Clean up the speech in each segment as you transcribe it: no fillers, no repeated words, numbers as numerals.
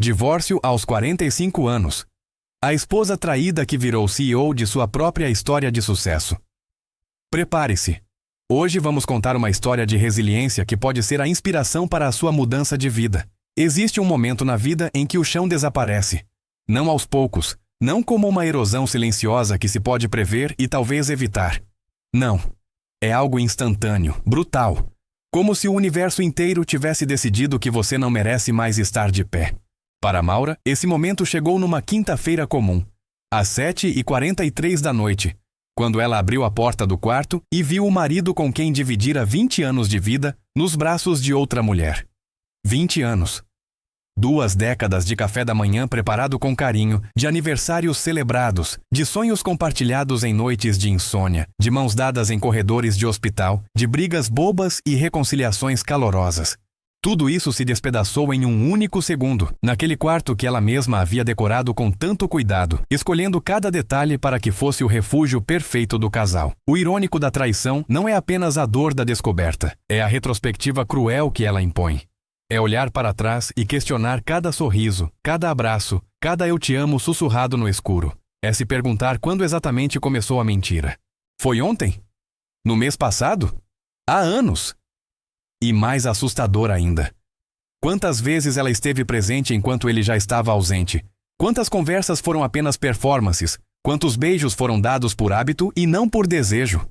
Divórcio aos 45 anos. A esposa traída que virou CEO de sua própria história de sucesso. Prepare-se. Hoje vamos contar uma história de resiliência que pode ser a inspiração para a sua mudança de vida. Existe um momento na vida em que o chão desaparece. Não aos poucos, não como uma erosão silenciosa que se pode prever e talvez evitar. Não. É algo instantâneo, brutal. Como se o universo inteiro tivesse decidido que você não merece mais estar de pé. Para Maura, esse momento chegou numa quinta-feira comum, às 7h43 da noite, quando ela abriu a porta do quarto e viu o marido com quem dividira 20 anos de vida nos braços de outra mulher. 20 anos. 2 décadas de café da manhã preparado com carinho, de aniversários celebrados, de sonhos compartilhados em noites de insônia, de mãos dadas em corredores de hospital, de brigas bobas e reconciliações calorosas. Tudo isso se despedaçou em um único segundo, naquele quarto que ela mesma havia decorado com tanto cuidado, escolhendo cada detalhe para que fosse o refúgio perfeito do casal. O irônico da traição não é apenas a dor da descoberta, é a retrospectiva cruel que ela impõe. É olhar para trás e questionar cada sorriso, cada abraço, cada eu te amo sussurrado no escuro. É se perguntar quando exatamente começou a mentira. Foi ontem? No mês passado? Há anos? E mais assustador ainda. Quantas vezes ela esteve presente enquanto ele já estava ausente? Quantas conversas foram apenas performances? Quantos beijos foram dados por hábito e não por desejo?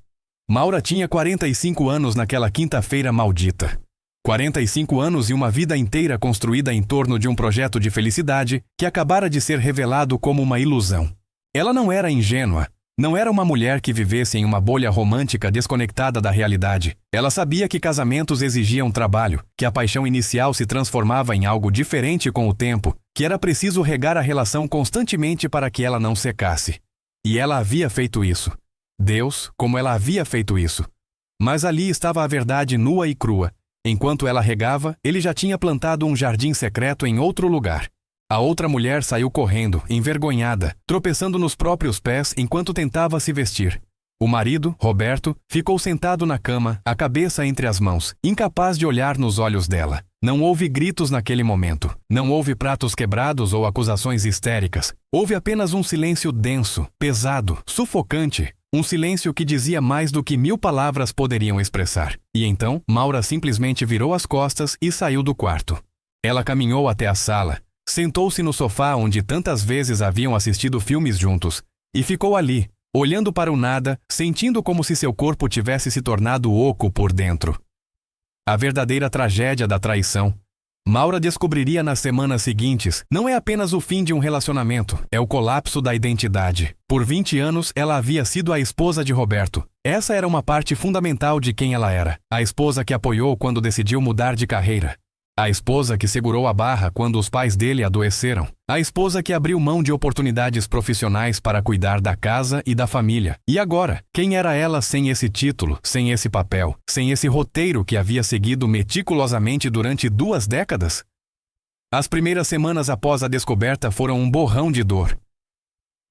Maura tinha 45 anos naquela quinta-feira maldita. 45 anos e uma vida inteira construída em torno de um projeto de felicidade que acabara de ser revelado como uma ilusão. Ela não era ingênua. Não era uma mulher que vivesse em uma bolha romântica desconectada da realidade. Ela sabia que casamentos exigiam trabalho, que a paixão inicial se transformava em algo diferente com o tempo, que era preciso regar a relação constantemente para que ela não secasse. E ela havia feito isso. Deus, como ela havia feito isso. Mas ali estava a verdade nua e crua. Enquanto ela regava, ele já tinha plantado um jardim secreto em outro lugar. A outra mulher saiu correndo, envergonhada, tropeçando nos próprios pés enquanto tentava se vestir. O marido, Roberto, ficou sentado na cama, a cabeça entre as mãos, incapaz de olhar nos olhos dela. Não houve gritos naquele momento. Não houve pratos quebrados ou acusações histéricas. Houve apenas um silêncio denso, pesado, sufocante. Um silêncio que dizia mais do que 1000 palavras poderiam expressar. E então, Maura simplesmente virou as costas e saiu do quarto. Ela caminhou até a sala. Sentou-se no sofá onde tantas vezes haviam assistido filmes juntos, e ficou ali, olhando para o nada, sentindo como se seu corpo tivesse se tornado oco por dentro. A verdadeira tragédia da traição. Maura descobriria nas semanas seguintes, não é apenas o fim de um relacionamento, é o colapso da identidade. Por 20 anos, ela havia sido a esposa de Roberto. Essa era uma parte fundamental de quem ela era. A esposa que apoiou quando decidiu mudar de carreira. A esposa que segurou a barra quando os pais dele adoeceram. A esposa que abriu mão de oportunidades profissionais para cuidar da casa e da família. E agora, quem era ela sem esse título, sem esse papel, sem esse roteiro que havia seguido meticulosamente durante 2 décadas? As primeiras semanas após a descoberta foram um borrão de dor.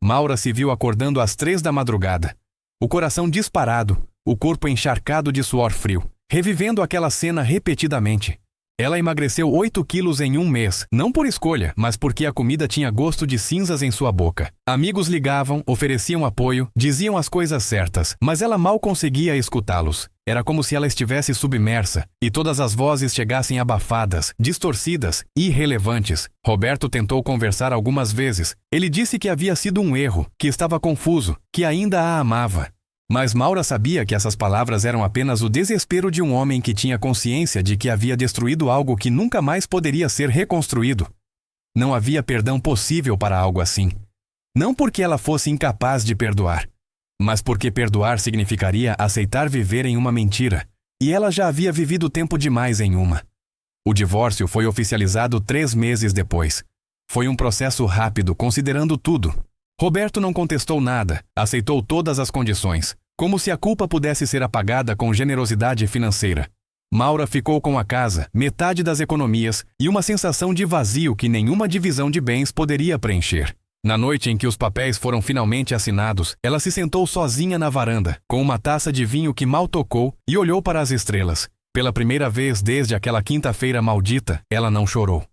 Maura se viu acordando às 3 da madrugada. O coração disparado, o corpo encharcado de suor frio, revivendo aquela cena repetidamente. Ela emagreceu 8 quilos em 1 mês, não por escolha, mas porque a comida tinha gosto de cinzas em sua boca. Amigos ligavam, ofereciam apoio, diziam as coisas certas, mas ela mal conseguia escutá-los. Era como se ela estivesse submersa, e todas as vozes chegassem abafadas, distorcidas, irrelevantes. Roberto tentou conversar algumas vezes. Ele disse que havia sido um erro, que estava confuso, que ainda a amava. Mas Maura sabia que essas palavras eram apenas o desespero de um homem que tinha consciência de que havia destruído algo que nunca mais poderia ser reconstruído. Não havia perdão possível para algo assim. Não porque ela fosse incapaz de perdoar, mas porque perdoar significaria aceitar viver em uma mentira, e ela já havia vivido tempo demais em uma. O divórcio foi oficializado 3 meses depois. Foi um processo rápido, considerando tudo. Roberto não contestou nada, aceitou todas as condições, como se a culpa pudesse ser apagada com generosidade financeira. Maura ficou com a casa, metade das economias e uma sensação de vazio que nenhuma divisão de bens poderia preencher. Na noite em que os papéis foram finalmente assinados, ela se sentou sozinha na varanda, com uma taça de vinho que mal tocou e olhou para as estrelas. Pela primeira vez desde aquela quinta-feira maldita, ela não chorou.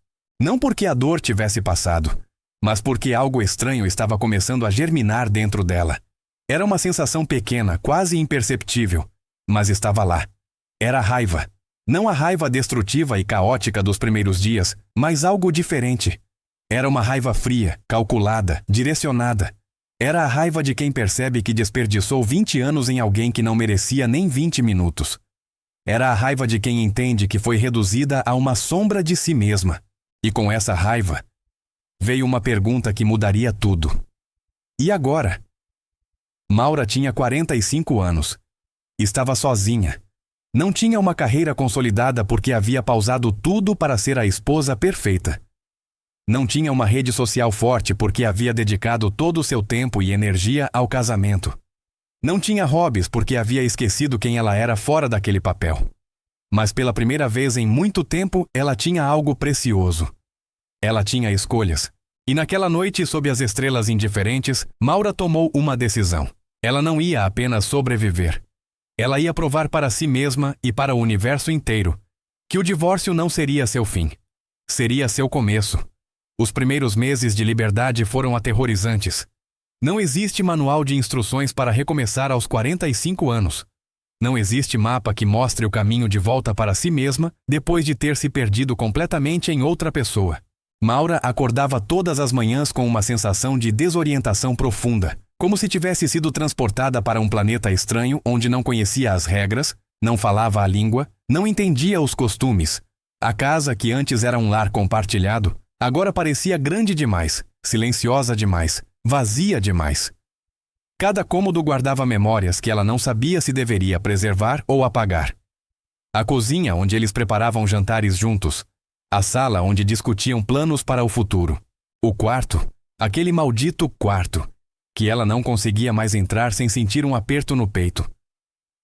Não porque a dor tivesse passado, mas porque algo estranho estava começando a germinar dentro dela. Era uma sensação pequena, quase imperceptível, mas estava lá. Era a raiva. Não a raiva destrutiva e caótica dos primeiros dias, mas algo diferente. Era uma raiva fria, calculada, direcionada. Era a raiva de quem percebe que desperdiçou 20 anos em alguém que não merecia nem 20 minutos. Era a raiva de quem entende que foi reduzida a uma sombra de si mesma. E com essa raiva, veio uma pergunta que mudaria tudo. E agora? Maura tinha 45 anos. Estava sozinha. Não tinha uma carreira consolidada porque havia pausado tudo para ser a esposa perfeita. Não tinha uma rede social forte porque havia dedicado todo o seu tempo e energia ao casamento. Não tinha hobbies porque havia esquecido quem ela era fora daquele papel. Mas pela primeira vez em muito tempo, ela tinha algo precioso. Ela tinha escolhas. E naquela noite, sob as estrelas indiferentes, Maura tomou uma decisão. Ela não ia apenas sobreviver. Ela ia provar para si mesma e para o universo inteiro que o divórcio não seria seu fim. Seria seu começo. Os primeiros meses de liberdade foram aterrorizantes. Não existe manual de instruções para recomeçar aos 45 anos. Não existe mapa que mostre o caminho de volta para si mesma depois de ter se perdido completamente em outra pessoa. Maura acordava todas as manhãs com uma sensação de desorientação profunda, como se tivesse sido transportada para um planeta estranho onde não conhecia as regras, não falava a língua, não entendia os costumes. A casa, que antes era um lar compartilhado, agora parecia grande demais, silenciosa demais, vazia demais. Cada cômodo guardava memórias que ela não sabia se deveria preservar ou apagar. A cozinha, onde eles preparavam jantares juntos. A sala, onde discutiam planos para o futuro. O quarto, aquele maldito quarto, que ela não conseguia mais entrar sem sentir um aperto no peito.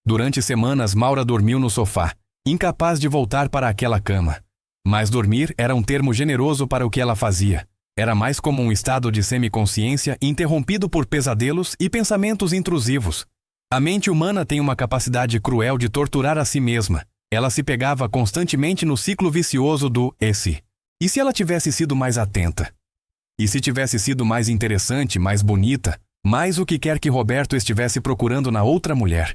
Durante semanas, Maura dormiu no sofá, incapaz de voltar para aquela cama. Mas dormir era um termo generoso para o que ela fazia. Era mais como um estado de semiconsciência interrompido por pesadelos e pensamentos intrusivos. A mente humana tem uma capacidade cruel de torturar a si mesma. Ela se pegava constantemente no ciclo vicioso do "e se?". E se ela tivesse sido mais atenta? E se tivesse sido mais interessante, mais bonita, mais o que quer que Roberto estivesse procurando na outra mulher?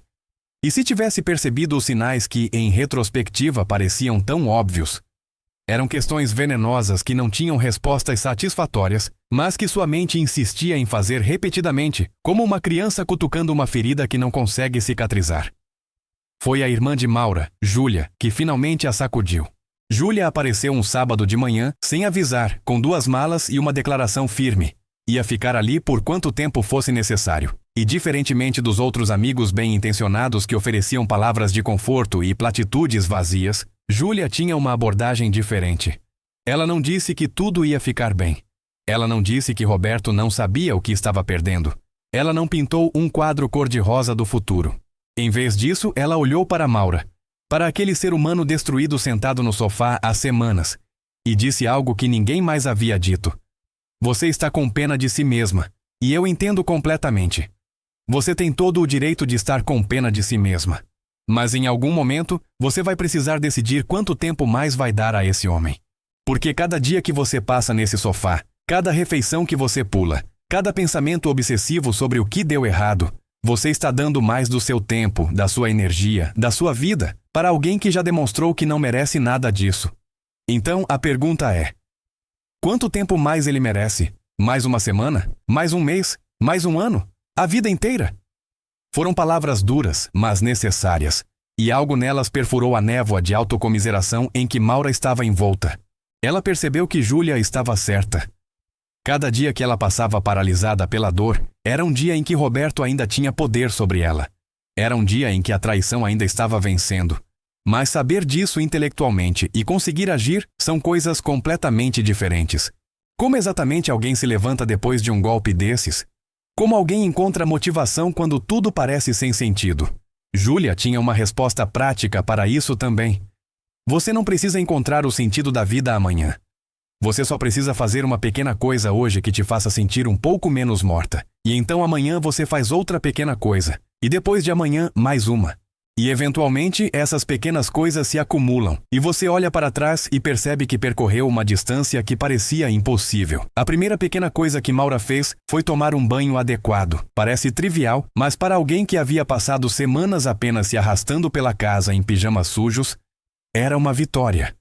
E se tivesse percebido os sinais que, em retrospectiva, pareciam tão óbvios? Eram questões venenosas que não tinham respostas satisfatórias, mas que sua mente insistia em fazer repetidamente, como uma criança cutucando uma ferida que não consegue cicatrizar. Foi a irmã de Maura, Júlia, que finalmente a sacudiu. Júlia apareceu um sábado de manhã, sem avisar, com 2 malas e uma declaração firme. Ia ficar ali por quanto tempo fosse necessário. E diferentemente dos outros amigos bem-intencionados que ofereciam palavras de conforto e platitudes vazias, Júlia tinha uma abordagem diferente. Ela não disse que tudo ia ficar bem. Ela não disse que Roberto não sabia o que estava perdendo. Ela não pintou um quadro cor-de-rosa do futuro. Em vez disso, ela olhou para Maura, para aquele ser humano destruído sentado no sofá há semanas, e disse algo que ninguém mais havia dito. Você está com pena de si mesma, e eu entendo completamente. Você tem todo o direito de estar com pena de si mesma. Mas em algum momento, você vai precisar decidir quanto tempo mais vai dar a esse homem. Porque cada dia que você passa nesse sofá, cada refeição que você pula, cada pensamento obsessivo sobre o que deu errado, você está dando mais do seu tempo, da sua energia, da sua vida, para alguém que já demonstrou que não merece nada disso. Então, a pergunta é: quanto tempo mais ele merece? Mais uma semana? Mais um mês? Mais um ano? A vida inteira? Foram palavras duras, mas necessárias, e algo nelas perfurou a névoa de autocomiseração em que Maura estava envolta. Ela percebeu que Júlia estava certa. Cada dia que ela passava paralisada pela dor, era um dia em que Roberto ainda tinha poder sobre ela. Era um dia em que a traição ainda estava vencendo. Mas saber disso intelectualmente e conseguir agir são coisas completamente diferentes. Como exatamente alguém se levanta depois de um golpe desses? Como alguém encontra motivação quando tudo parece sem sentido? Júlia tinha uma resposta prática para isso também. Você não precisa encontrar o sentido da vida amanhã. Você só precisa fazer uma pequena coisa hoje que te faça sentir um pouco menos morta. E então amanhã você faz outra pequena coisa. E depois de amanhã, mais uma. E eventualmente essas pequenas coisas se acumulam, e você olha para trás e percebe que percorreu uma distância que parecia impossível. A primeira pequena coisa que Maura fez foi tomar um banho adequado. Parece trivial, mas para alguém que havia passado semanas apenas se arrastando pela casa em pijamas sujos, era uma vitória.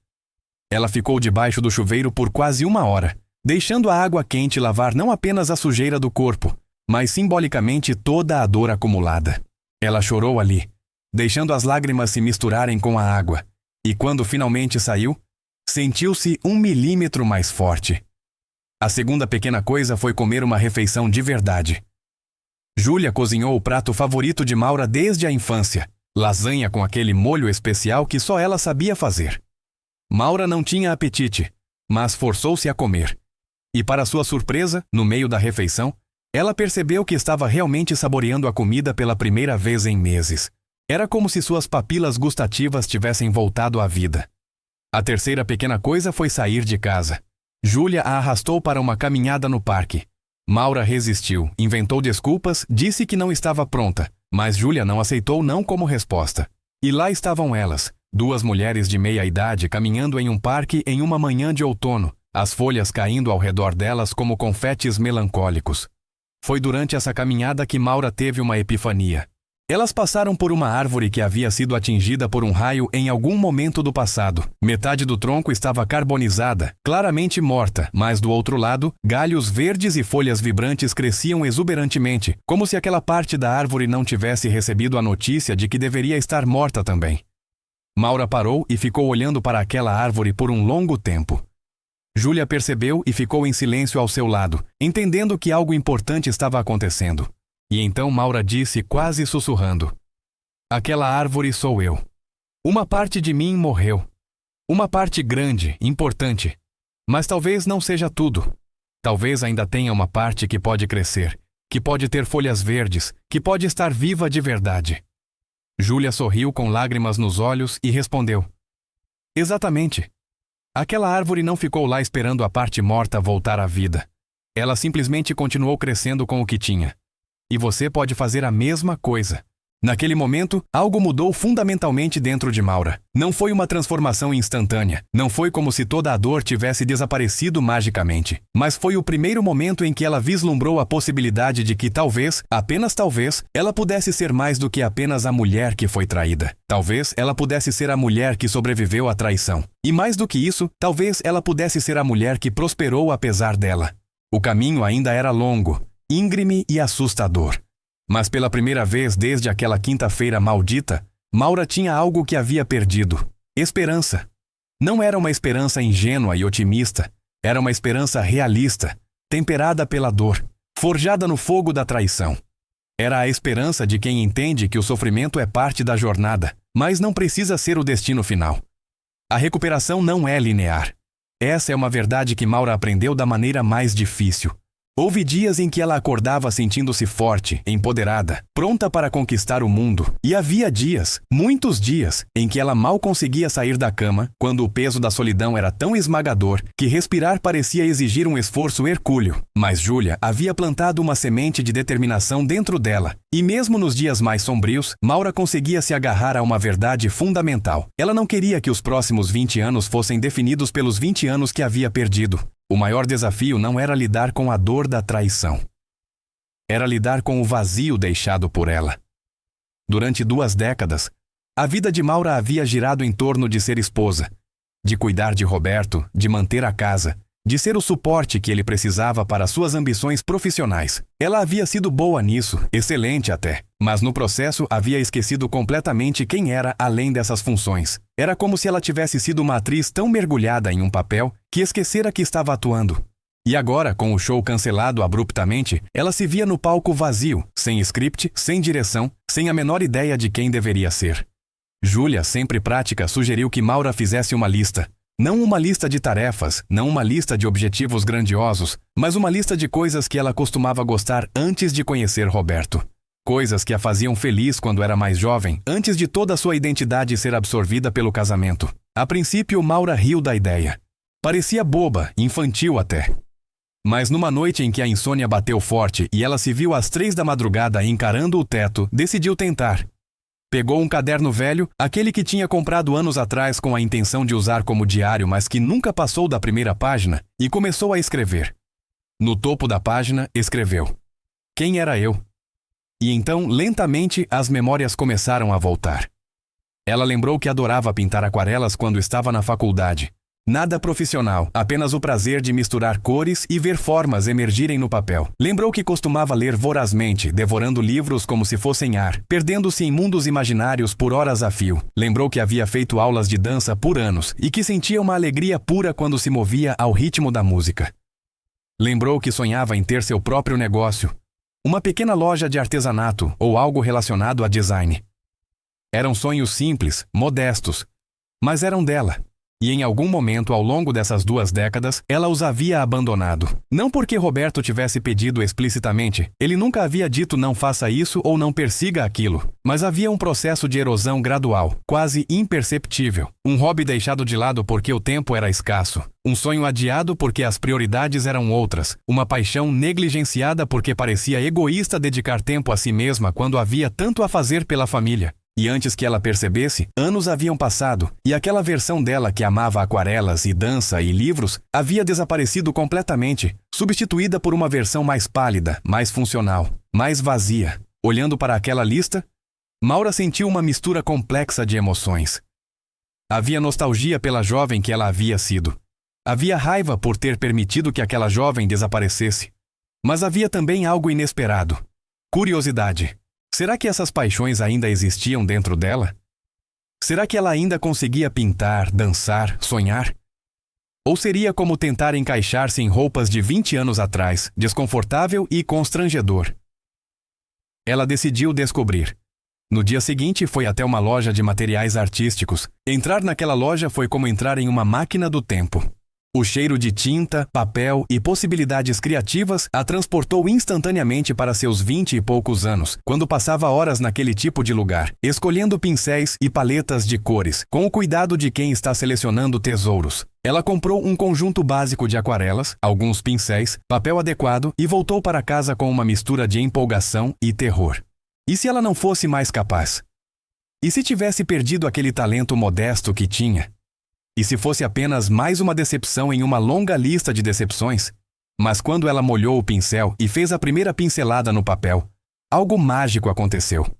Ela ficou debaixo do chuveiro por quase 1 hora, deixando a água quente lavar não apenas a sujeira do corpo, mas simbolicamente toda a dor acumulada. Ela chorou ali, deixando as lágrimas se misturarem com a água, e quando finalmente saiu, sentiu-se 1 milímetro mais forte. A segunda pequena coisa foi comer uma refeição de verdade. Júlia cozinhou o prato favorito de Maura desde a infância, lasanha com aquele molho especial que só ela sabia fazer. Maura não tinha apetite, mas forçou-se a comer. E para sua surpresa, no meio da refeição, ela percebeu que estava realmente saboreando a comida pela primeira vez em meses. Era como se suas papilas gustativas tivessem voltado à vida. A terceira pequena coisa foi sair de casa. Júlia a arrastou para uma caminhada no parque. Maura resistiu, inventou desculpas, disse que não estava pronta, mas Júlia não aceitou não como resposta. E lá estavam elas, 2 mulheres de meia idade caminhando em um parque em uma manhã de outono, as folhas caindo ao redor delas como confetes melancólicos. Foi durante essa caminhada que Maura teve uma epifania. Elas passaram por uma árvore que havia sido atingida por um raio em algum momento do passado. Metade do tronco estava carbonizada, claramente morta, mas do outro lado, galhos verdes e folhas vibrantes cresciam exuberantemente, como se aquela parte da árvore não tivesse recebido a notícia de que deveria estar morta também. Maura parou e ficou olhando para aquela árvore por um longo tempo. Júlia percebeu e ficou em silêncio ao seu lado, entendendo que algo importante estava acontecendo. E então Maura disse quase sussurrando: "Aquela árvore sou eu. Uma parte de mim morreu. Uma parte grande, importante. Mas talvez não seja tudo. Talvez ainda tenha uma parte que pode crescer, que pode ter folhas verdes, que pode estar viva de verdade." Júlia sorriu com lágrimas nos olhos e respondeu: "Exatamente. Aquela árvore não ficou lá esperando a parte morta voltar à vida. Ela simplesmente continuou crescendo com o que tinha. E você pode fazer a mesma coisa." Naquele momento, algo mudou fundamentalmente dentro de Maura. Não foi uma transformação instantânea. Não foi como se toda a dor tivesse desaparecido magicamente. Mas foi o primeiro momento em que ela vislumbrou a possibilidade de que talvez, apenas talvez, ela pudesse ser mais do que apenas a mulher que foi traída. Talvez ela pudesse ser a mulher que sobreviveu à traição. E mais do que isso, talvez ela pudesse ser a mulher que prosperou apesar dela. O caminho ainda era longo, íngreme e assustador. Mas pela primeira vez desde aquela quinta-feira maldita, Maura tinha algo que havia perdido: esperança. Não era uma esperança ingênua e otimista, era uma esperança realista, temperada pela dor, forjada no fogo da traição. Era a esperança de quem entende que o sofrimento é parte da jornada, mas não precisa ser o destino final. A recuperação não é linear. Essa é uma verdade que Maura aprendeu da maneira mais difícil. Houve dias em que ela acordava sentindo-se forte, empoderada, pronta para conquistar o mundo. E havia dias, muitos dias, em que ela mal conseguia sair da cama, quando o peso da solidão era tão esmagador que respirar parecia exigir um esforço hercúleo. Mas Júlia havia plantado uma semente de determinação dentro dela. E mesmo nos dias mais sombrios, Maura conseguia se agarrar a uma verdade fundamental. Ela não queria que os próximos 20 anos fossem definidos pelos 20 anos que havia perdido. O maior desafio não era lidar com a dor da traição. Era lidar com o vazio deixado por ela. Durante 2 décadas, a vida de Maura havia girado em torno de ser esposa, de cuidar de Roberto, de manter a casa, de ser o suporte que ele precisava para suas ambições profissionais. Ela havia sido boa nisso, excelente até, mas no processo havia esquecido completamente quem era além dessas funções. Era como se ela tivesse sido uma atriz tão mergulhada em um papel que esquecera que estava atuando. E agora, com o show cancelado abruptamente, ela se via no palco vazio, sem script, sem direção, sem a menor ideia de quem deveria ser. Júlia, sempre prática, sugeriu que Maura fizesse uma lista. Não uma lista de tarefas, não uma lista de objetivos grandiosos, mas uma lista de coisas que ela costumava gostar antes de conhecer Roberto. Coisas que a faziam feliz quando era mais jovem, antes de toda a sua identidade ser absorvida pelo casamento. A princípio, Maura riu da ideia. Parecia boba, infantil até. Mas numa noite em que a insônia bateu forte e ela se viu às 3 da madrugada encarando o teto, decidiu tentar. Pegou um caderno velho, aquele que tinha comprado anos atrás com a intenção de usar como diário, mas que nunca passou da primeira página, e começou a escrever. No topo da página, escreveu: "Quem era eu?" E então, lentamente, as memórias começaram a voltar. Ela lembrou que adorava pintar aquarelas quando estava na faculdade. Nada profissional, apenas o prazer de misturar cores e ver formas emergirem no papel. Lembrou que costumava ler vorazmente, devorando livros como se fossem ar, perdendo-se em mundos imaginários por horas a fio. Lembrou que havia feito aulas de dança por anos e que sentia uma alegria pura quando se movia ao ritmo da música. Lembrou que sonhava em ter seu próprio negócio, uma pequena loja de artesanato ou algo relacionado a design. Eram sonhos simples, modestos, mas eram dela. E em algum momento ao longo dessas 2 décadas, ela os havia abandonado. Não porque Roberto tivesse pedido explicitamente, ele nunca havia dito não faça isso ou não persiga aquilo, mas havia um processo de erosão gradual, quase imperceptível. Um hobby deixado de lado porque o tempo era escasso, um sonho adiado porque as prioridades eram outras, uma paixão negligenciada porque parecia egoísta dedicar tempo a si mesma quando havia tanto a fazer pela família. E antes que ela percebesse, anos haviam passado, e aquela versão dela que amava aquarelas e dança e livros havia desaparecido completamente, substituída por uma versão mais pálida, mais funcional, mais vazia. Olhando para aquela lista, Maura sentiu uma mistura complexa de emoções. Havia nostalgia pela jovem que ela havia sido. Havia raiva por ter permitido que aquela jovem desaparecesse. Mas havia também algo inesperado: curiosidade. Será que essas paixões ainda existiam dentro dela? Será que ela ainda conseguia pintar, dançar, sonhar? Ou seria como tentar encaixar-se em roupas de 20 anos atrás, desconfortável e constrangedor? Ela decidiu descobrir. No dia seguinte, foi até uma loja de materiais artísticos. Entrar naquela loja foi como entrar em uma máquina do tempo. O cheiro de tinta, papel e possibilidades criativas a transportou instantaneamente para seus 20 e poucos anos, quando passava horas naquele tipo de lugar, escolhendo pincéis e paletas de cores, com o cuidado de quem está selecionando tesouros. Ela comprou um conjunto básico de aquarelas, alguns pincéis, papel adequado e voltou para casa com uma mistura de empolgação e terror. E se ela não fosse mais capaz? E se tivesse perdido aquele talento modesto que tinha? E se fosse apenas mais uma decepção em uma longa lista de decepções? Mas quando ela molhou o pincel e fez a primeira pincelada no papel, algo mágico aconteceu.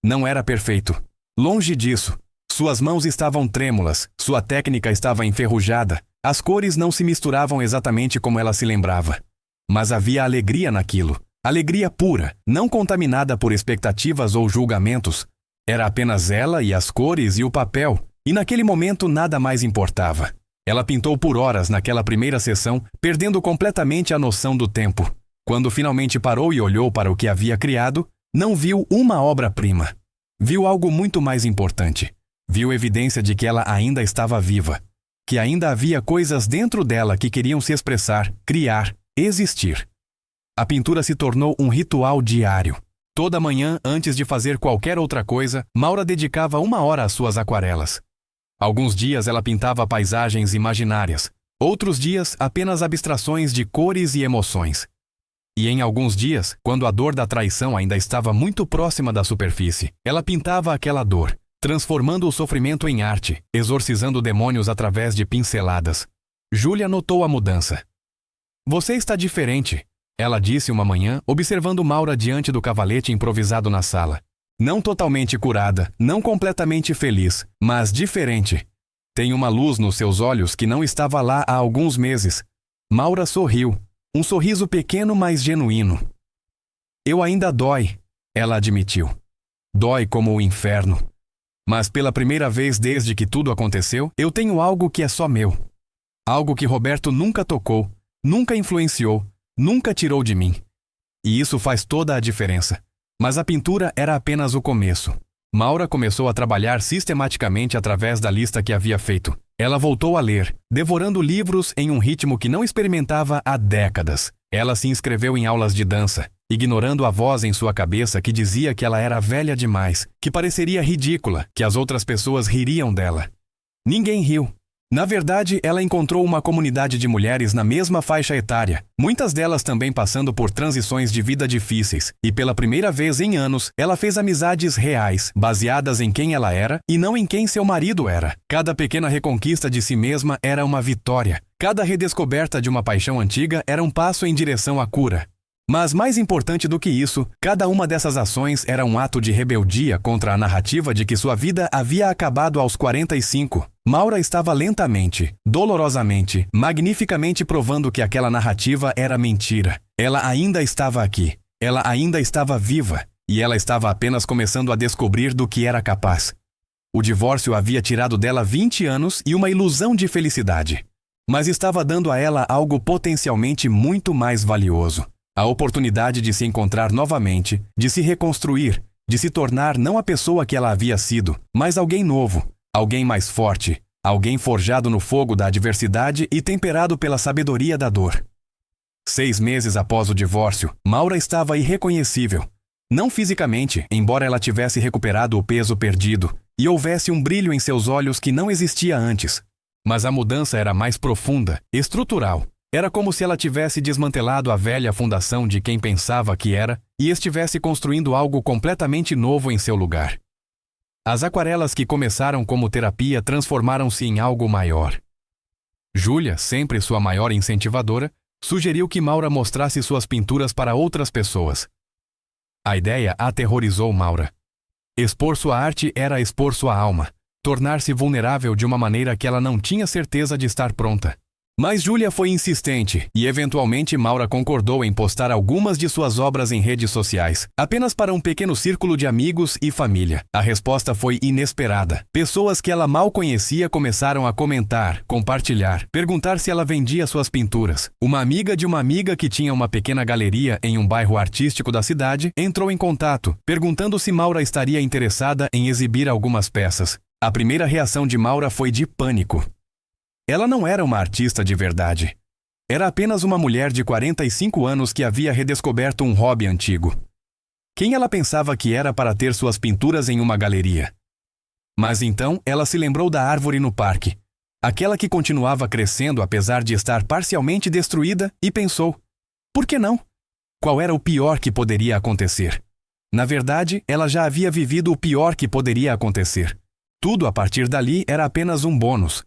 Não era perfeito. Longe disso. Suas mãos estavam trêmulas, sua técnica estava enferrujada, as cores não se misturavam exatamente como ela se lembrava. Mas havia alegria naquilo. Alegria pura, não contaminada por expectativas ou julgamentos. Era apenas ela e as cores e o papel. E naquele momento nada mais importava. Ela pintou por horas naquela primeira sessão, perdendo completamente a noção do tempo. Quando finalmente parou e olhou para o que havia criado, não viu uma obra-prima. Viu algo muito mais importante. Viu evidência de que ela ainda estava viva. Que ainda havia coisas dentro dela que queriam se expressar, criar, existir. A pintura se tornou um ritual diário. Toda manhã, antes de fazer qualquer outra coisa, Maura dedicava 1 hora às suas aquarelas. Alguns dias ela pintava paisagens imaginárias, outros dias apenas abstrações de cores e emoções. E em alguns dias, quando a dor da traição ainda estava muito próxima da superfície, ela pintava aquela dor, transformando o sofrimento em arte, exorcizando demônios através de pinceladas. Júlia notou a mudança. "Você está diferente", ela disse uma manhã, observando Maura diante do cavalete improvisado na sala. Não totalmente curada, não completamente feliz, mas diferente. Tem uma luz nos seus olhos que não estava lá há alguns meses. Maura sorriu. Um sorriso pequeno, mas genuíno. "Eu ainda dói", ela admitiu. "Dói como o inferno. Mas pela primeira vez desde que tudo aconteceu, eu tenho algo que é só meu. Algo que Roberto nunca tocou, nunca influenciou, nunca tirou de mim. E isso faz toda a diferença." Mas a pintura era apenas o começo. Maura começou a trabalhar sistematicamente através da lista que havia feito. Ela voltou a ler, devorando livros em um ritmo que não experimentava há décadas. Ela se inscreveu em aulas de dança, ignorando a voz em sua cabeça que dizia que ela era velha demais, que pareceria ridícula, que as outras pessoas ririam dela. Ninguém riu. Na verdade, ela encontrou uma comunidade de mulheres na mesma faixa etária, muitas delas também passando por transições de vida difíceis, e pela primeira vez em anos, ela fez amizades reais, baseadas em quem ela era e não em quem seu marido era. Cada pequena reconquista de si mesma era uma vitória. Cada redescoberta de uma paixão antiga era um passo em direção à cura. Mas mais importante do que isso, cada uma dessas ações era um ato de rebeldia contra a narrativa de que sua vida havia acabado aos 45. Maura estava lentamente, dolorosamente, magnificamente provando que aquela narrativa era mentira. Ela ainda estava aqui. Ela ainda estava viva. E ela estava apenas começando a descobrir do que era capaz. O divórcio havia tirado dela 20 anos e uma ilusão de felicidade. Mas estava dando a ela algo potencialmente muito mais valioso. A oportunidade de se encontrar novamente, de se reconstruir, de se tornar não a pessoa que ela havia sido, mas alguém novo, alguém mais forte, alguém forjado no fogo da adversidade e temperado pela sabedoria da dor. 6 meses após o divórcio, Maura estava irreconhecível. Não fisicamente, embora ela tivesse recuperado o peso perdido, e houvesse um brilho em seus olhos que não existia antes. Mas a mudança era mais profunda, estrutural. Era como se ela tivesse desmantelado a velha fundação de quem pensava que era e estivesse construindo algo completamente novo em seu lugar. As aquarelas que começaram como terapia transformaram-se em algo maior. Júlia, sempre sua maior incentivadora, sugeriu que Maura mostrasse suas pinturas para outras pessoas. A ideia aterrorizou Maura. Expor sua arte era expor sua alma, tornar-se vulnerável de uma maneira que ela não tinha certeza de estar pronta. Mas Júlia foi insistente e eventualmente Maura concordou em postar algumas de suas obras em redes sociais, apenas para um pequeno círculo de amigos e família. A resposta foi inesperada. Pessoas que ela mal conhecia começaram a comentar, compartilhar, perguntar se ela vendia suas pinturas. Uma amiga de uma amiga que tinha uma pequena galeria em um bairro artístico da cidade entrou em contato, perguntando se Maura estaria interessada em exibir algumas peças. A primeira reação de Maura foi de pânico. Ela não era uma artista de verdade. Era apenas uma mulher de 45 anos que havia redescoberto um hobby antigo. Quem ela pensava que era para ter suas pinturas em uma galeria? Mas então ela se lembrou da árvore no parque, aquela que continuava crescendo apesar de estar parcialmente destruída, e pensou: por que não? Qual era o pior que poderia acontecer? Na verdade, ela já havia vivido o pior que poderia acontecer. Tudo a partir dali era apenas um bônus.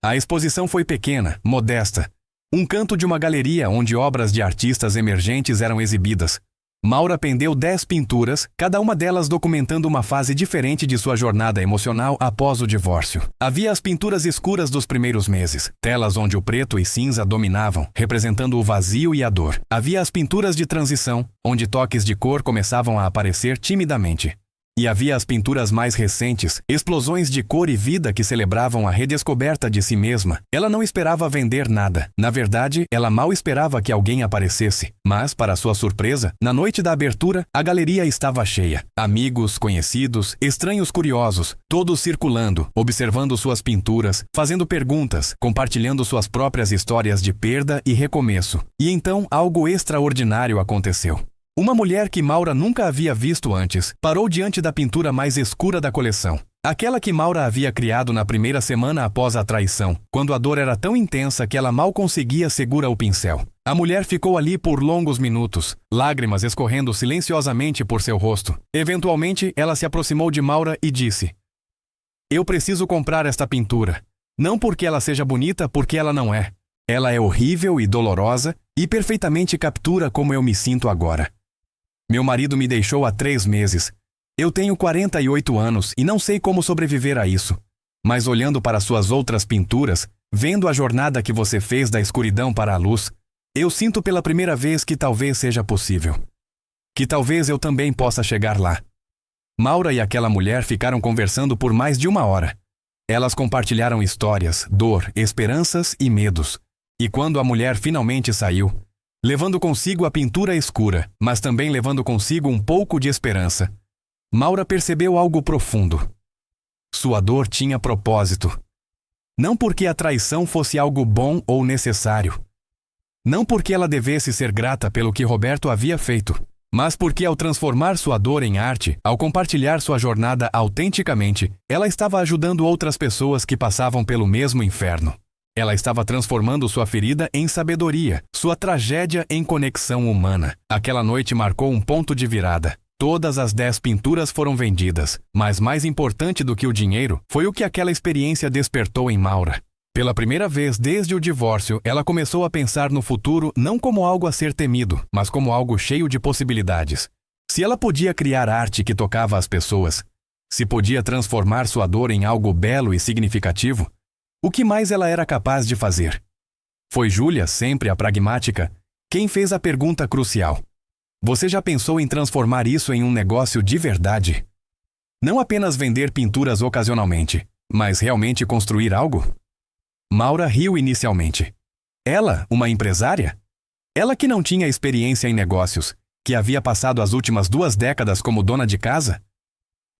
A exposição foi pequena, modesta. Um canto de uma galeria onde obras de artistas emergentes eram exibidas. Maura pendeu 10 pinturas, cada uma delas documentando uma fase diferente de sua jornada emocional após o divórcio. Havia as pinturas escuras dos primeiros meses, telas onde o preto e cinza dominavam, representando o vazio e a dor. Havia as pinturas de transição, onde toques de cor começavam a aparecer timidamente. E havia as pinturas mais recentes, explosões de cor e vida que celebravam a redescoberta de si mesma. Ela não esperava vender nada. Na verdade, ela mal esperava que alguém aparecesse. Mas, para sua surpresa, na noite da abertura, a galeria estava cheia. Amigos, conhecidos, estranhos curiosos, todos circulando, observando suas pinturas, fazendo perguntas, compartilhando suas próprias histórias de perda e recomeço. E então, algo extraordinário aconteceu. Uma mulher que Maura nunca havia visto antes parou diante da pintura mais escura da coleção. Aquela que Maura havia criado na primeira semana após a traição, quando a dor era tão intensa que ela mal conseguia segurar o pincel. A mulher ficou ali por longos minutos, lágrimas escorrendo silenciosamente por seu rosto. Eventualmente, ela se aproximou de Maura e disse: "Eu preciso comprar esta pintura. Não porque ela seja bonita, porque ela não é. Ela é horrível e dolorosa e perfeitamente captura como eu me sinto agora. Meu marido me deixou há 3 meses. Eu tenho 48 anos e não sei como sobreviver a isso. Mas olhando para suas outras pinturas, vendo a jornada que você fez da escuridão para a luz, eu sinto pela primeira vez que talvez seja possível. Que talvez eu também possa chegar lá." Maura e aquela mulher ficaram conversando por mais de 1 hora. Elas compartilharam histórias, dor, esperanças e medos. E quando a mulher finalmente saiu, levando consigo a pintura escura, mas também levando consigo um pouco de esperança, Maura percebeu algo profundo. Sua dor tinha propósito. Não porque a traição fosse algo bom ou necessário. Não porque ela devesse ser grata pelo que Roberto havia feito, mas porque ao transformar sua dor em arte, ao compartilhar sua jornada autenticamente, ela estava ajudando outras pessoas que passavam pelo mesmo inferno. Ela estava transformando sua ferida em sabedoria, sua tragédia em conexão humana. Aquela noite marcou um ponto de virada. Todas as 10 pinturas foram vendidas, mas mais importante do que o dinheiro foi o que aquela experiência despertou em Maura. Pela primeira vez desde o divórcio, ela começou a pensar no futuro não como algo a ser temido, mas como algo cheio de possibilidades. Se ela podia criar arte que tocava as pessoas, se podia transformar sua dor em algo belo e significativo, o que mais ela era capaz de fazer? Foi Júlia, sempre a pragmática, quem fez a pergunta crucial. Você já pensou em transformar isso em um negócio de verdade? Não apenas vender pinturas ocasionalmente, mas realmente construir algo? Maura riu inicialmente. Ela, uma empresária? Ela que não tinha experiência em negócios, que havia passado as últimas 2 décadas como dona de casa?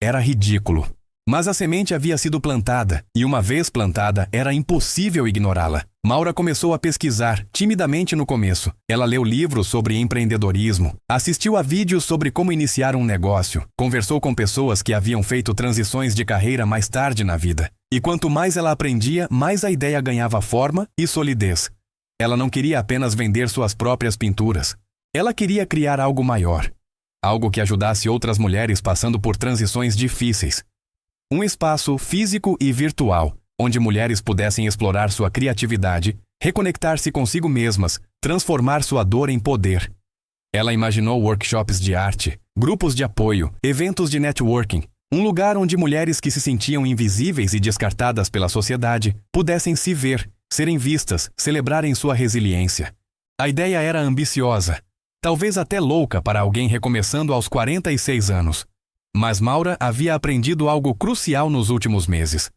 Era ridículo. Mas a semente havia sido plantada, e uma vez plantada, era impossível ignorá-la. Maura começou a pesquisar, timidamente no começo. Ela leu livros sobre empreendedorismo, assistiu a vídeos sobre como iniciar um negócio, conversou com pessoas que haviam feito transições de carreira mais tarde na vida. E quanto mais ela aprendia, mais a ideia ganhava forma e solidez. Ela não queria apenas vender suas próprias pinturas. Ela queria criar algo maior. Algo que ajudasse outras mulheres passando por transições difíceis. Um espaço físico e virtual, onde mulheres pudessem explorar sua criatividade, reconectar-se consigo mesmas, transformar sua dor em poder. Ela imaginou workshops de arte, grupos de apoio, eventos de networking, um lugar onde mulheres que se sentiam invisíveis e descartadas pela sociedade pudessem se ver, serem vistas, celebrarem sua resiliência. A ideia era ambiciosa, talvez até louca para alguém recomeçando aos 46 anos. Mas Maura havia aprendido algo crucial nos últimos meses.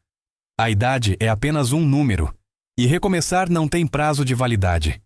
A idade é apenas um número, e recomeçar não tem prazo de validade.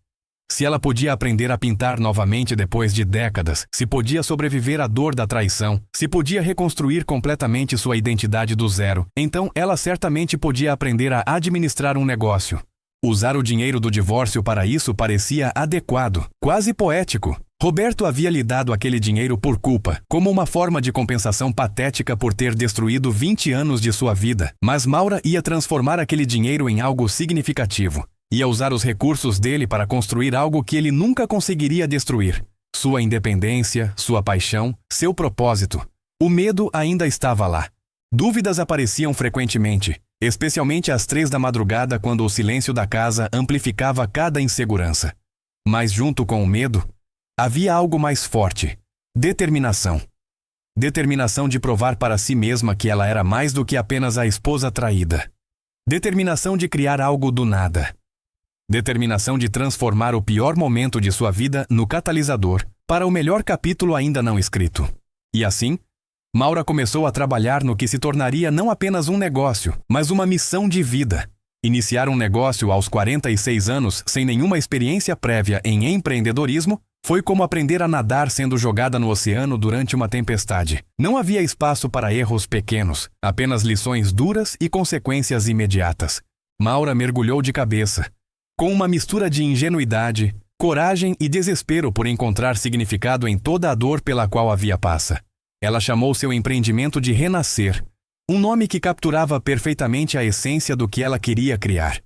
Se ela podia aprender a pintar novamente depois de décadas, se podia sobreviver à dor da traição, se podia reconstruir completamente sua identidade do zero, então ela certamente podia aprender a administrar um negócio. Usar o dinheiro do divórcio para isso parecia adequado, quase poético. Roberto havia lhe dado aquele dinheiro por culpa, como uma forma de compensação patética por ter destruído 20 anos de sua vida, mas Maura ia transformar aquele dinheiro em algo significativo. Ia usar os recursos dele para construir algo que ele nunca conseguiria destruir. Sua independência, sua paixão, seu propósito. O medo ainda estava lá. Dúvidas apareciam frequentemente, especialmente às 3 da madrugada quando o silêncio da casa amplificava cada insegurança. Mas junto com o medo, havia algo mais forte: determinação. Determinação de provar para si mesma que ela era mais do que apenas a esposa traída. Determinação de criar algo do nada. Determinação de transformar o pior momento de sua vida no catalisador para o melhor capítulo ainda não escrito. E assim, Maura começou a trabalhar no que se tornaria não apenas um negócio, mas uma missão de vida. Iniciar um negócio aos 46 anos sem nenhuma experiência prévia em empreendedorismo foi como aprender a nadar sendo jogada no oceano durante uma tempestade. Não havia espaço para erros pequenos, apenas lições duras e consequências imediatas. Maura mergulhou de cabeça, com uma mistura de ingenuidade, coragem e desespero por encontrar significado em toda a dor pela qual havia passa. Ela chamou seu empreendimento de Renascer, um nome que capturava perfeitamente a essência do que ela queria criar.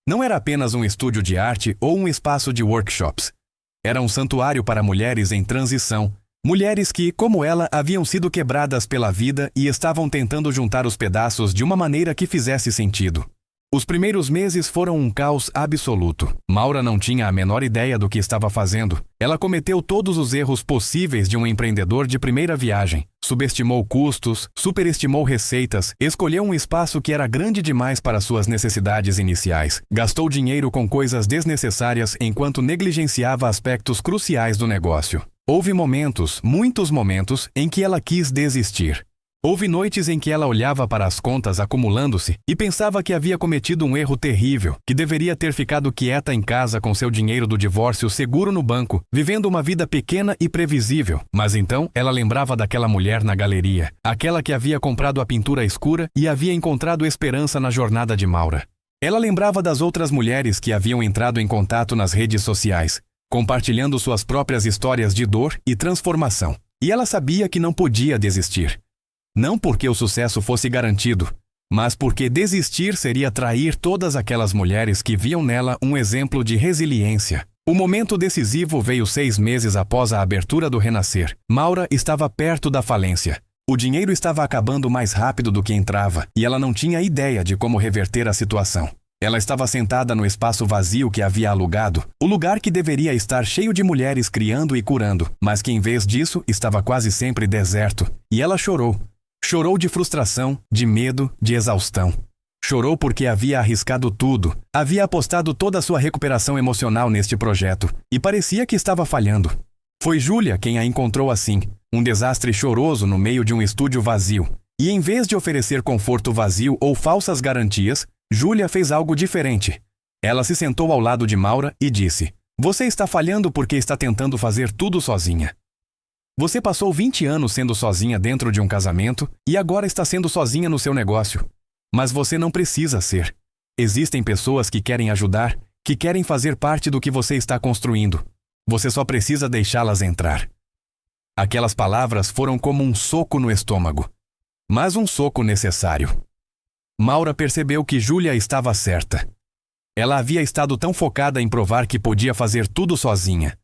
Não era apenas um estúdio de arte ou um espaço de workshops. Era um santuário para mulheres em transição, mulheres que, como ela, haviam sido quebradas pela vida e estavam tentando juntar os pedaços de uma maneira que fizesse sentido. Os primeiros meses foram um caos absoluto. Maura não tinha a menor ideia do que estava fazendo. Ela cometeu todos os erros possíveis de um empreendedor de primeira viagem. Subestimou custos, superestimou receitas, escolheu um espaço que era grande demais para suas necessidades iniciais. Gastou dinheiro com coisas desnecessárias enquanto negligenciava aspectos cruciais do negócio. Houve momentos, muitos momentos, em que ela quis desistir. Houve noites em que ela olhava para as contas acumulando-se e pensava que havia cometido um erro terrível, que deveria ter ficado quieta em casa com seu dinheiro do divórcio seguro no banco, vivendo uma vida pequena e previsível. Mas então ela lembrava daquela mulher na galeria, aquela que havia comprado a pintura escura e havia encontrado esperança na jornada de Maura. Ela lembrava das outras mulheres que haviam entrado em contato nas redes sociais, compartilhando suas próprias histórias de dor e transformação. E ela sabia que não podia desistir. Não porque o sucesso fosse garantido, mas porque desistir seria trair todas aquelas mulheres que viam nela um exemplo de resiliência. O momento decisivo veio 6 meses após a abertura do Renascer. Maura estava perto da falência. O dinheiro estava acabando mais rápido do que entrava, e ela não tinha ideia de como reverter a situação. Ela estava sentada no espaço vazio que havia alugado, o lugar que deveria estar cheio de mulheres criando e curando, mas que em vez disso estava quase sempre deserto. E ela chorou. Chorou de frustração, de medo, de exaustão. Chorou porque havia arriscado tudo, havia apostado toda a sua recuperação emocional neste projeto, e parecia que estava falhando. Foi Júlia quem a encontrou assim, um desastre choroso no meio de um estúdio vazio. E em vez de oferecer conforto vazio ou falsas garantias, Júlia fez algo diferente. Ela se sentou ao lado de Maura e disse: "Você está falhando porque está tentando fazer tudo sozinha. Você passou 20 anos sendo sozinha dentro de um casamento e agora está sendo sozinha no seu negócio. Mas você não precisa ser. Existem pessoas que querem ajudar, que querem fazer parte do que você está construindo. Você só precisa deixá-las entrar." Aquelas palavras foram como um soco no estômago, mas um soco necessário. Maura percebeu que Júlia estava certa. Ela havia estado tão focada em provar que podia fazer tudo sozinha,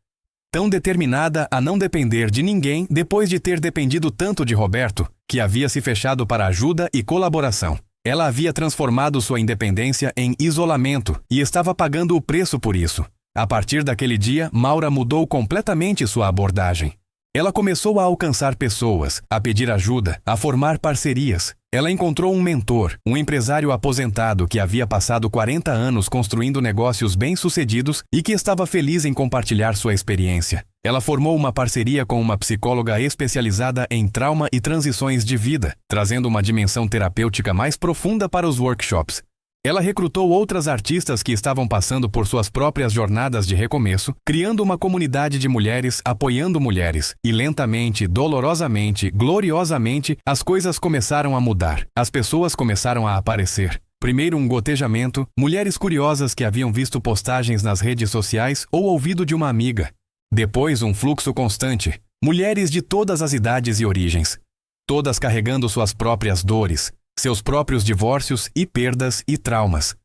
tão determinada a não depender de ninguém depois de ter dependido tanto de Roberto, que havia se fechado para ajuda e colaboração. Ela havia transformado sua independência em isolamento e estava pagando o preço por isso. A partir daquele dia, Maura mudou completamente sua abordagem. Ela começou a alcançar pessoas, a pedir ajuda, a formar parcerias. Ela encontrou um mentor, um empresário aposentado que havia passado 40 anos construindo negócios bem-sucedidos e que estava feliz em compartilhar sua experiência. Ela formou uma parceria com uma psicóloga especializada em trauma e transições de vida, trazendo uma dimensão terapêutica mais profunda para os workshops. Ela recrutou outras artistas que estavam passando por suas próprias jornadas de recomeço, criando uma comunidade de mulheres apoiando mulheres. E lentamente, dolorosamente, gloriosamente, as coisas começaram a mudar. As pessoas começaram a aparecer. Primeiro um gotejamento, mulheres curiosas que haviam visto postagens nas redes sociais ou ouvido de uma amiga. Depois um fluxo constante, mulheres de todas as idades e origens, todas carregando suas próprias dores, seus próprios divórcios e perdas e traumas.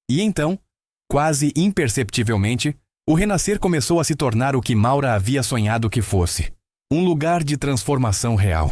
E então, quase imperceptivelmente, o Renascer começou a se tornar o que Maura havia sonhado que fosse: um lugar de transformação real.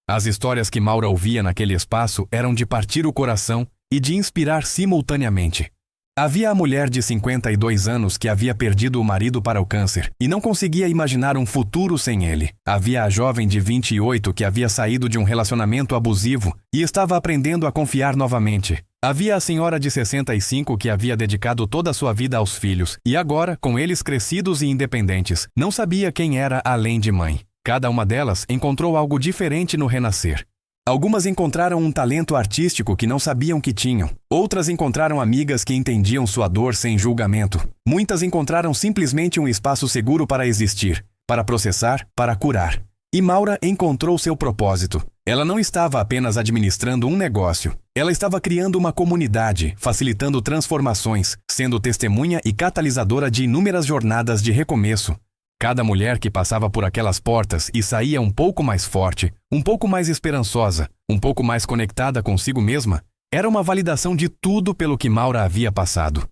As histórias que Maura ouvia naquele espaço eram de partir o coração e de inspirar simultaneamente. Havia a mulher de 52 anos que havia perdido o marido para o câncer e não conseguia imaginar um futuro sem ele. Havia a jovem de 28 que havia saído de um relacionamento abusivo e estava aprendendo a confiar novamente. Havia a senhora de 65 que havia dedicado toda a sua vida aos filhos e agora, com eles crescidos e independentes, não sabia quem era além de mãe. Cada uma delas encontrou algo diferente no Renascer. Algumas encontraram um talento artístico que não sabiam que tinham. Outras encontraram amigas que entendiam sua dor sem julgamento. Muitas encontraram simplesmente um espaço seguro para existir, para processar, para curar. E Maura encontrou seu propósito. Ela não estava apenas administrando um negócio. Ela estava criando uma comunidade, facilitando transformações, sendo testemunha e catalisadora de inúmeras jornadas de recomeço. Cada mulher que passava por aquelas portas e saía um pouco mais forte, um pouco mais esperançosa, um pouco mais conectada consigo mesma, era uma validação de tudo pelo que Maura havia passado.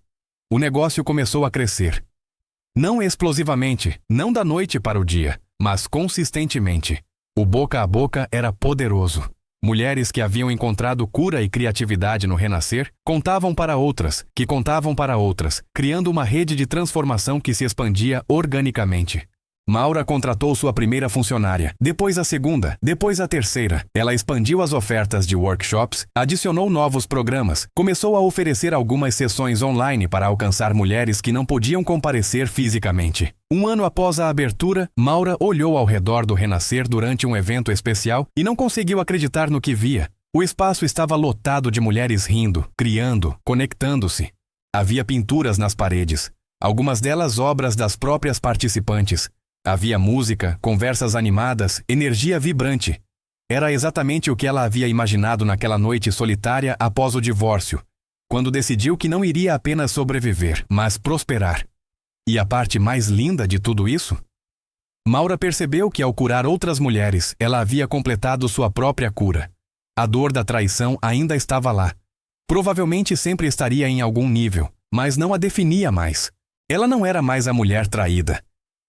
O negócio começou a crescer. Não explosivamente, não da noite para o dia, mas consistentemente. O boca a boca era poderoso. Mulheres que haviam encontrado cura e criatividade no Renascer contavam para outras, que contavam para outras, criando uma rede de transformação que se expandia organicamente. Maura contratou sua primeira funcionária, depois a segunda, depois a terceira. Ela expandiu as ofertas de workshops, adicionou novos programas, começou a oferecer algumas sessões online para alcançar mulheres que não podiam comparecer fisicamente. Um ano após a abertura, Maura olhou ao redor do Renascer durante um evento especial e não conseguiu acreditar no que via. O espaço estava lotado de mulheres rindo, criando, conectando-se. Havia pinturas nas paredes, algumas delas obras das próprias participantes. Havia música, conversas animadas, energia vibrante. Era exatamente o que ela havia imaginado naquela noite solitária após o divórcio, quando decidiu que não iria apenas sobreviver, mas prosperar. E a parte mais linda de tudo isso? Maura percebeu que ao curar outras mulheres, ela havia completado sua própria cura. A dor da traição ainda estava lá. Provavelmente sempre estaria em algum nível, mas não a definia mais. Ela não era mais a mulher traída.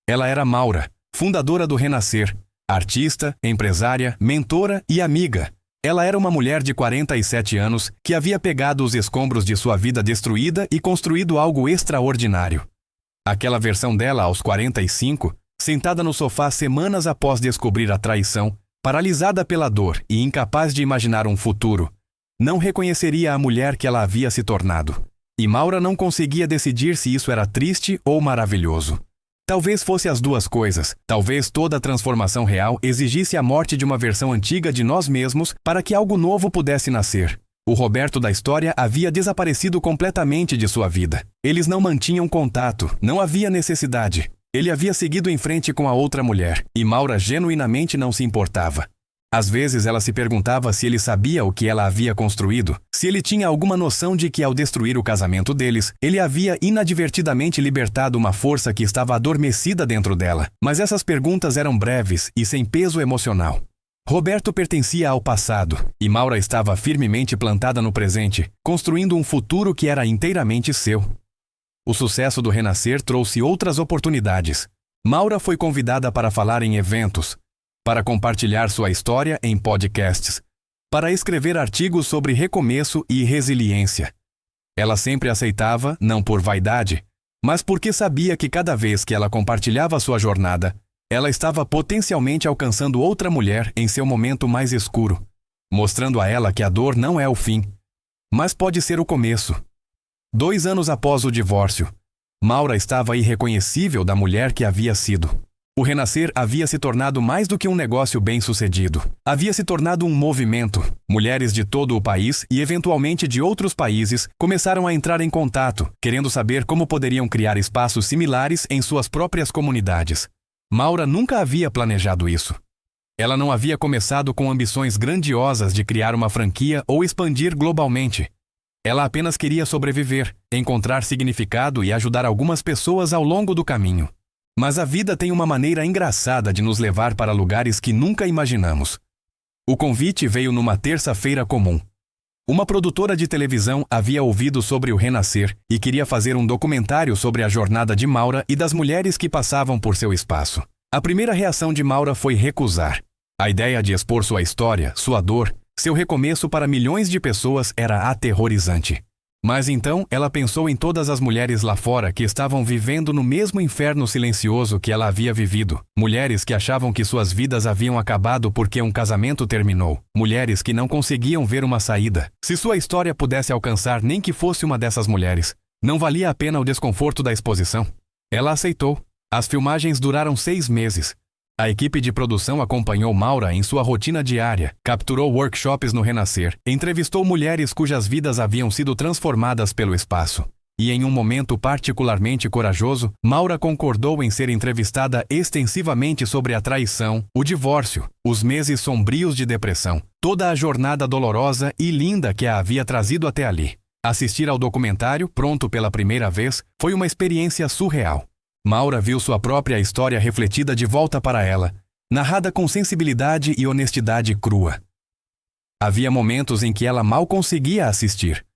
Ela era Maura, fundadora do Renascer, artista, empresária, mentora e amiga. Ela era uma mulher de 47 anos que havia pegado os escombros de sua vida destruída e construído algo extraordinário. Aquela versão dela aos 45, sentada no sofá semanas após descobrir a traição, paralisada pela dor e incapaz de imaginar um futuro, não reconheceria a mulher que ela havia se tornado. E Maura não conseguia decidir se isso era triste ou maravilhoso. Talvez fosse as duas coisas. Talvez toda a transformação real exigisse a morte de uma versão antiga de nós mesmos para que algo novo pudesse nascer. O Roberto da história havia desaparecido completamente de sua vida. Eles não mantinham contato, não havia necessidade. Ele havia seguido em frente com a outra mulher, e Maura genuinamente não se importava. Às vezes ela se perguntava se ele sabia o que ela havia construído, se ele tinha alguma noção de que ao destruir o casamento deles, ele havia inadvertidamente libertado uma força que estava adormecida dentro dela. Mas essas perguntas eram breves e sem peso emocional. Roberto pertencia ao passado, e Maura estava firmemente plantada no presente, construindo um futuro que era inteiramente seu. O sucesso do Renascer trouxe outras oportunidades. Maura foi convidada para falar em eventos, para compartilhar sua história em podcasts, para escrever artigos sobre recomeço e resiliência. Ela sempre aceitava, não por vaidade, mas porque sabia que cada vez que ela compartilhava sua jornada, ela estava potencialmente alcançando outra mulher em seu momento mais escuro, mostrando a ela que a dor não é o fim, mas pode ser o começo. 2 anos após o divórcio, Maura estava irreconhecível da mulher que havia sido. O Renascer havia se tornado mais do que um negócio bem-sucedido. Havia se tornado um movimento. Mulheres de todo o país e eventualmente de outros países começaram a entrar em contato, querendo saber como poderiam criar espaços similares em suas próprias comunidades. Maura nunca havia planejado isso. Ela não havia começado com ambições grandiosas de criar uma franquia ou expandir globalmente. Ela apenas queria sobreviver, encontrar significado e ajudar algumas pessoas ao longo do caminho. Mas a vida tem uma maneira engraçada de nos levar para lugares que nunca imaginamos. O convite veio numa terça-feira comum. Uma produtora de televisão havia ouvido sobre o Renascer e queria fazer um documentário sobre a jornada de Maura e das mulheres que passavam por seu espaço. A primeira reação de Maura foi recusar. A ideia de expor sua história, sua dor, seu recomeço para milhões de pessoas era aterrorizante. Mas então ela pensou em todas as mulheres lá fora que estavam vivendo no mesmo inferno silencioso que ela havia vivido. Mulheres que achavam que suas vidas haviam acabado porque um casamento terminou. Mulheres que não conseguiam ver uma saída. Se sua história pudesse alcançar nem que fosse uma dessas mulheres, não valia a pena o desconforto da exposição. Ela aceitou. As filmagens duraram 6 meses. A equipe de produção acompanhou Maura em sua rotina diária, capturou workshops no Renascer, entrevistou mulheres cujas vidas haviam sido transformadas pelo espaço. E em um momento particularmente corajoso, Maura concordou em ser entrevistada extensivamente sobre a traição, o divórcio, os meses sombrios de depressão, toda a jornada dolorosa e linda que a havia trazido até ali. Assistir ao documentário, pronto pela primeira vez, foi uma experiência surreal. Maura viu sua própria história refletida de volta para ela, narrada com sensibilidade e honestidade crua. Havia momentos em que ela mal conseguia assistir,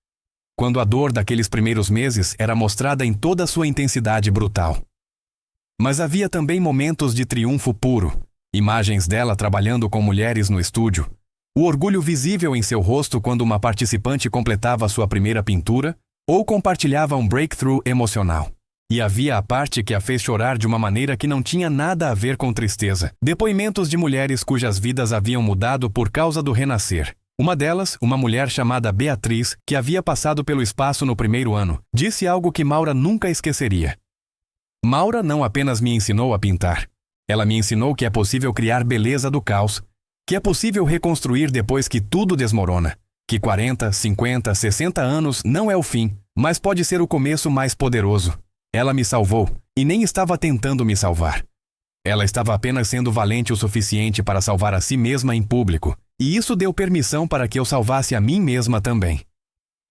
quando a dor daqueles primeiros meses era mostrada em toda a sua intensidade brutal. Mas havia também momentos de triunfo puro, imagens dela trabalhando com mulheres no estúdio, o orgulho visível em seu rosto quando uma participante completava sua primeira pintura ou compartilhava um breakthrough emocional. E havia a parte que a fez chorar de uma maneira que não tinha nada a ver com tristeza. Depoimentos de mulheres cujas vidas haviam mudado por causa do Renascer. Uma delas, uma mulher chamada Beatriz, que havia passado pelo espaço no primeiro ano, disse algo que Maura nunca esqueceria. Maura não apenas me ensinou a pintar. Ela me ensinou que é possível criar beleza do caos, que é possível reconstruir depois que tudo desmorona, que 40, 50, 60 anos não é o fim, mas pode ser o começo mais poderoso. Ela me salvou, e nem estava tentando me salvar. Ela estava apenas sendo valente o suficiente para salvar a si mesma em público, e isso deu permissão para que eu salvasse a mim mesma também.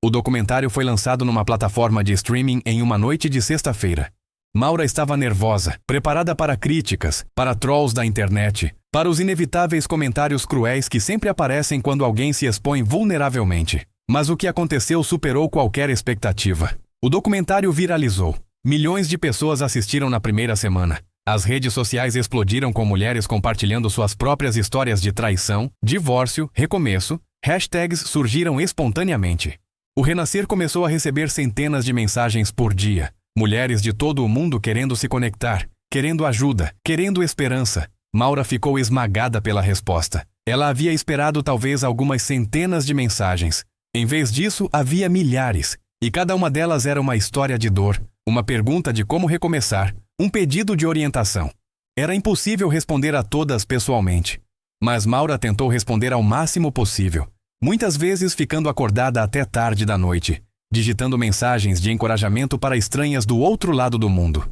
O documentário foi lançado numa plataforma de streaming em uma noite de sexta-feira. Maura estava nervosa, preparada para críticas, para trolls da internet, para os inevitáveis comentários cruéis que sempre aparecem quando alguém se expõe vulneravelmente. Mas o que aconteceu superou qualquer expectativa. O documentário viralizou. Milhões de pessoas assistiram na primeira semana. As redes sociais explodiram com mulheres compartilhando suas próprias histórias de traição, divórcio, recomeço. Hashtags surgiram espontaneamente. O Renascer começou a receber centenas de mensagens por dia. Mulheres de todo o mundo querendo se conectar, querendo ajuda, querendo esperança. Maura ficou esmagada pela resposta. Ela havia esperado talvez algumas centenas de mensagens. Em vez disso, havia milhares. E cada uma delas era uma história de dor, uma pergunta de como recomeçar, um pedido de orientação. Era impossível responder a todas pessoalmente. Mas Maura tentou responder ao máximo possível. Muitas vezes ficando acordada até tarde da noite, digitando mensagens de encorajamento para estranhas do outro lado do mundo.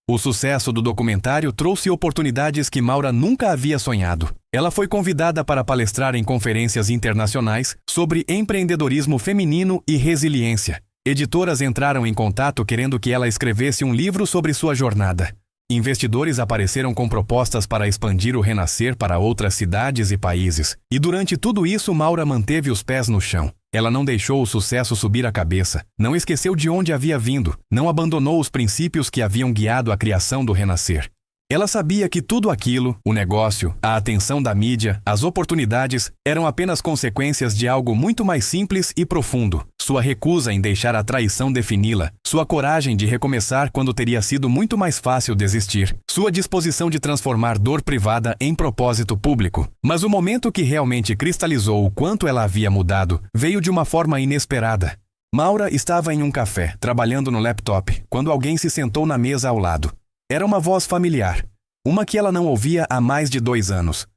O sucesso do documentário trouxe oportunidades que Maura nunca havia sonhado. Ela foi convidada para palestrar em conferências internacionais sobre empreendedorismo feminino e resiliência. Editoras entraram em contato querendo que ela escrevesse um livro sobre sua jornada. Investidores apareceram com propostas para expandir o Renascer para outras cidades e países. E durante tudo isso, Maura manteve os pés no chão. Ela não deixou o sucesso subir a cabeça, não esqueceu de onde havia vindo, não abandonou os princípios que haviam guiado a criação do Renascer. Ela sabia que tudo aquilo, o negócio, a atenção da mídia, as oportunidades, eram apenas consequências de algo muito mais simples e profundo. Sua recusa em deixar a traição defini-la, sua coragem de recomeçar quando teria sido muito mais fácil desistir, sua disposição de transformar dor privada em propósito público. Mas o momento que realmente cristalizou o quanto ela havia mudado, veio de uma forma inesperada. Maura estava em um café, trabalhando no laptop, quando alguém se sentou na mesa ao lado. Era uma voz familiar, uma que ela não ouvia há mais de 2 anos.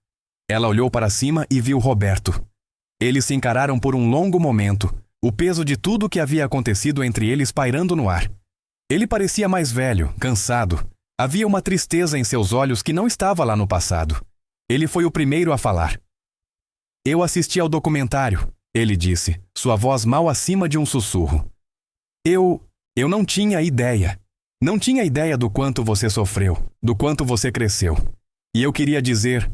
Ela olhou para cima e viu Roberto. Eles se encararam por um longo momento, o peso de tudo o que havia acontecido entre eles pairando no ar. Ele parecia mais velho, cansado. Havia uma tristeza em seus olhos que não estava lá no passado. Ele foi o primeiro a falar. "Eu assisti ao documentário", ele disse, sua voz mal acima de um sussurro. Eu não tinha ideia. Não tinha ideia do quanto você sofreu, do quanto você cresceu. E eu queria dizer,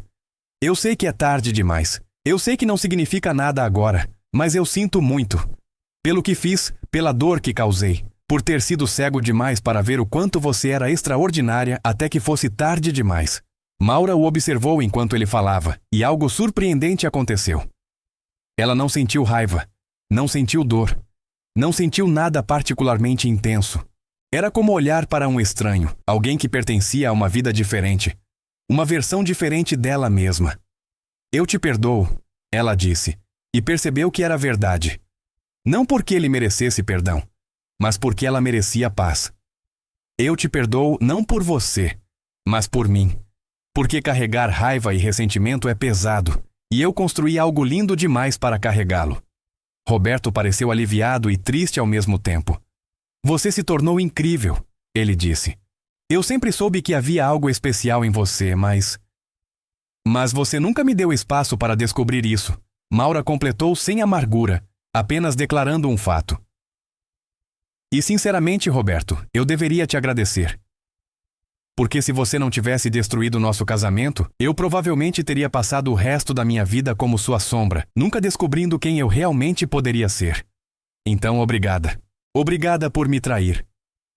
eu sei que é tarde demais. Eu sei que não significa nada agora, mas eu sinto muito. Pelo que fiz, pela dor que causei, por ter sido cego demais para ver o quanto você era extraordinária até que fosse tarde demais. Maura o observou enquanto ele falava, e algo surpreendente aconteceu. Ela não sentiu raiva, não sentiu dor, não sentiu nada particularmente intenso. Era como olhar para um estranho, alguém que pertencia a uma vida diferente, uma versão diferente dela mesma. "Eu te perdoo", ela disse, e percebeu que era verdade. Não porque ele merecesse perdão, mas porque ela merecia paz. "Eu te perdoo não por você, mas por mim. Porque carregar raiva e ressentimento é pesado, e eu construí algo lindo demais para carregá-lo." Roberto pareceu aliviado e triste ao mesmo tempo. "Você se tornou incrível", ele disse. "Eu sempre soube que havia algo especial em você, mas você nunca me deu espaço para descobrir isso." Maura completou sem amargura, apenas declarando um fato. "E sinceramente, Roberto, eu deveria te agradecer. Porque se você não tivesse destruído nosso casamento, eu provavelmente teria passado o resto da minha vida como sua sombra, nunca descobrindo quem eu realmente poderia ser. Então, obrigada. Obrigada por me trair.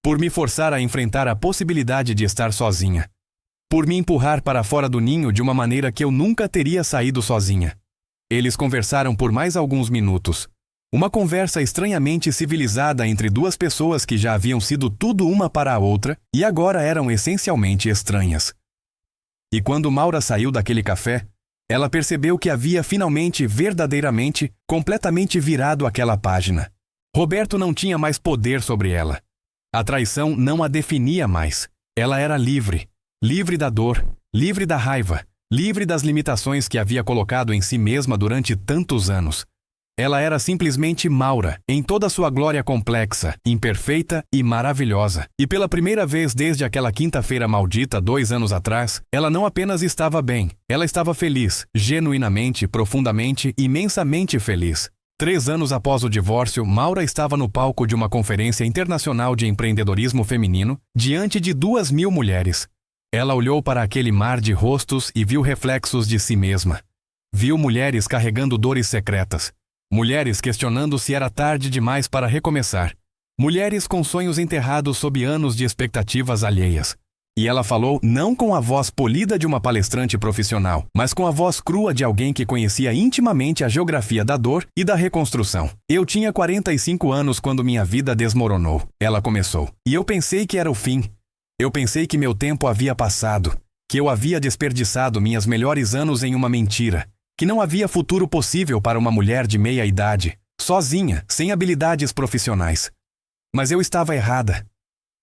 Por me forçar a enfrentar a possibilidade de estar sozinha. Por me empurrar para fora do ninho de uma maneira que eu nunca teria saído sozinha." Eles conversaram por mais alguns minutos. Uma conversa estranhamente civilizada entre duas pessoas que já haviam sido tudo uma para a outra e agora eram essencialmente estranhas. E quando Maura saiu daquele café, ela percebeu que havia finalmente, verdadeiramente, completamente virado aquela página. Roberto não tinha mais poder sobre ela. A traição não a definia mais. Ela era livre. Livre da dor, livre da raiva, livre das limitações que havia colocado em si mesma durante tantos anos. Ela era simplesmente Maura, em toda sua glória complexa, imperfeita e maravilhosa. E pela primeira vez desde aquela quinta-feira maldita 2 anos atrás, ela não apenas estava bem, ela estava feliz, genuinamente, profundamente, imensamente feliz. 3 anos após o divórcio, Maura estava no palco de uma conferência internacional de empreendedorismo feminino, diante de 2.000 mulheres. Ela olhou para aquele mar de rostos e viu reflexos de si mesma. Viu mulheres carregando dores secretas. Mulheres questionando se era tarde demais para recomeçar. Mulheres com sonhos enterrados sob anos de expectativas alheias. E ela falou não com a voz polida de uma palestrante profissional, mas com a voz crua de alguém que conhecia intimamente a geografia da dor e da reconstrução. Eu tinha 45 anos quando minha vida desmoronou. Ela começou. E eu pensei que era o fim. Eu pensei que meu tempo havia passado, que eu havia desperdiçado minhas melhores anos em uma mentira, que não havia futuro possível para uma mulher de meia idade, sozinha, sem habilidades profissionais. Mas eu estava errada.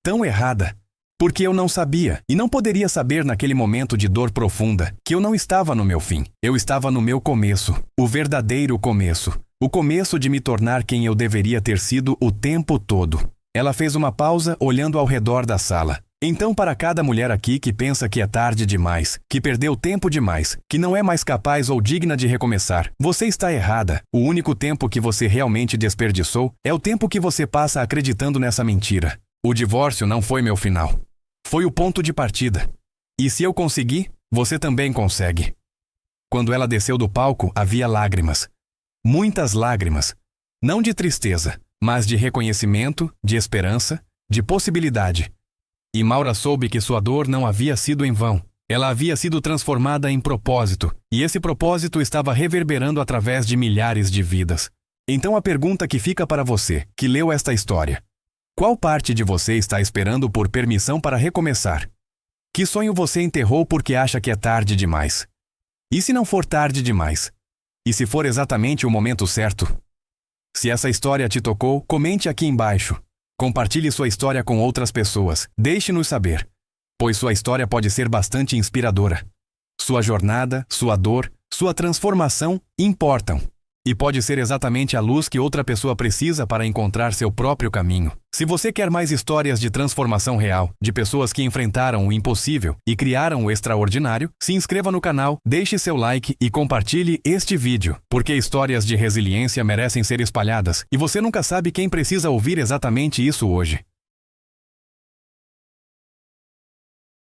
Tão errada. Porque eu não sabia, e não poderia saber naquele momento de dor profunda, que eu não estava no meu fim. Eu estava no meu começo, o verdadeiro começo. O começo de me tornar quem eu deveria ter sido o tempo todo. Ela fez uma pausa, olhando ao redor da sala. Então, para cada mulher aqui que pensa que é tarde demais, que perdeu tempo demais, que não é mais capaz ou digna de recomeçar, você está errada. O único tempo que você realmente desperdiçou é o tempo que você passa acreditando nessa mentira. O divórcio não foi meu final. Foi o ponto de partida. E se eu consegui, você também consegue. Quando ela desceu do palco, havia lágrimas. Muitas lágrimas. Não de tristeza, mas de reconhecimento, de esperança, de possibilidade. E Maura soube que sua dor não havia sido em vão. Ela havia sido transformada em propósito, e esse propósito estava reverberando através de milhares de vidas. Então a pergunta que fica para você, que leu esta história: qual parte de você está esperando por permissão para recomeçar? Que sonho você enterrou porque acha que é tarde demais? E se não for tarde demais? E se for exatamente o momento certo? Se essa história te tocou, comente aqui embaixo. Compartilhe sua história com outras pessoas. Deixe-nos saber, pois sua história pode ser bastante inspiradora. Sua jornada, sua dor, sua transformação importam. E pode ser exatamente a luz que outra pessoa precisa para encontrar seu próprio caminho. Se você quer mais histórias de transformação real, de pessoas que enfrentaram o impossível e criaram o extraordinário, se inscreva no canal, deixe seu like e compartilhe este vídeo, porque histórias de resiliência merecem ser espalhadas, e você nunca sabe quem precisa ouvir exatamente isso hoje.